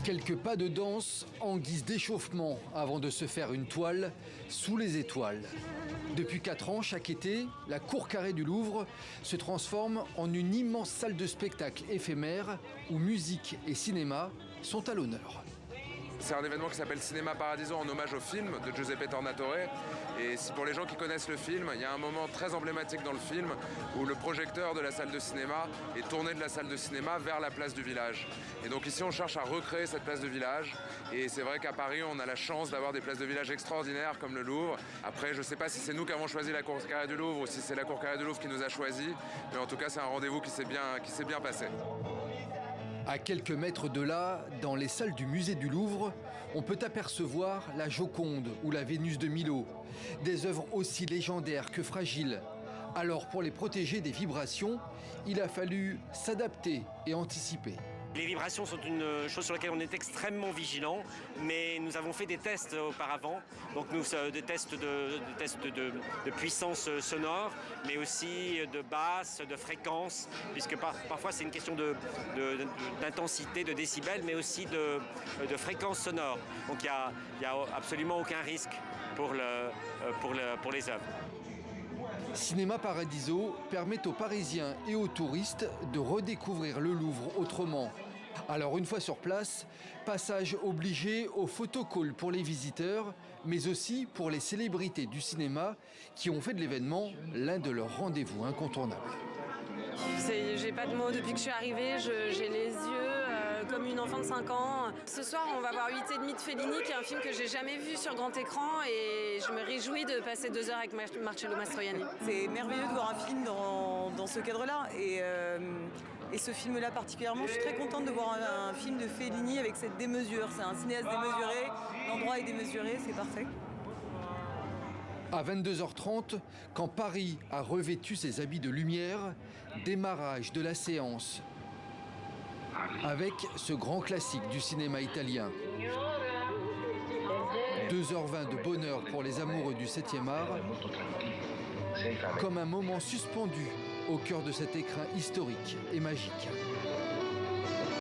Quelques pas de danse en guise d'échauffement avant de se faire une toile sous les étoiles. Depuis 4 ans, chaque été, la cour carrée du Louvre se transforme en une immense salle de spectacle éphémère où musique et cinéma sont à l'honneur. C'est un événement qui s'appelle Cinéma Paradiso en hommage au film de Giuseppe Tornatore. Et pour les gens qui connaissent le film, il y a un moment très emblématique dans le film où le projecteur de la salle de cinéma est tourné de la salle de cinéma vers la place du village. Et donc ici, on cherche à recréer cette place de village. Et c'est vrai qu'à Paris, on a la chance d'avoir des places de village extraordinaires comme le Louvre. Après, je ne sais pas si c'est nous qui avons choisi la cour carrée du Louvre ou si c'est la cour carrée du Louvre qui nous a choisis. Mais en tout cas, c'est un rendez-vous qui s'est bien passé. À quelques mètres de là, dans les salles du musée du Louvre, on peut apercevoir la Joconde ou la Vénus de Milo, des œuvres aussi légendaires que fragiles. Alors pour les protéger des vibrations, il a fallu s'adapter et anticiper. Les vibrations sont une chose sur laquelle on est extrêmement vigilant, mais nous avons fait des tests auparavant, donc des tests de puissance sonore, mais aussi de basse, de fréquence, puisque parfois c'est une question d'intensité, de décibels, mais aussi de fréquence sonore. Donc il n'y a absolument aucun risque pour les œuvres. Cinéma Paradiso permet aux Parisiens et aux touristes de redécouvrir le Louvre autrement. Alors une fois sur place, passage obligé au photocall pour les visiteurs, mais aussi pour les célébrités du cinéma qui ont fait de l'événement l'un de leurs rendez-vous incontournables. J'ai pas de mots depuis que je suis arrivée, j'ai les yeux comme une enfant de 5 ans. Ce soir, on va voir 8 et demi de Fellini, qui est un film que j'ai jamais vu sur grand écran, et je me réjouis de passer 2 heures avec Marcello Mastroianni. C'est merveilleux de voir un film dans ce cadre-là, et ce film-là particulièrement, je suis très contente de voir un film de Fellini avec cette démesure. C'est un cinéaste démesuré, l'endroit est démesuré, c'est parfait. À 22h30, quand Paris a revêtu ses habits de lumière, démarrage de la séance avec ce grand classique du cinéma italien. 2h20 de bonheur pour les amoureux du 7e art, comme un moment suspendu au cœur de cet écrin historique et magique.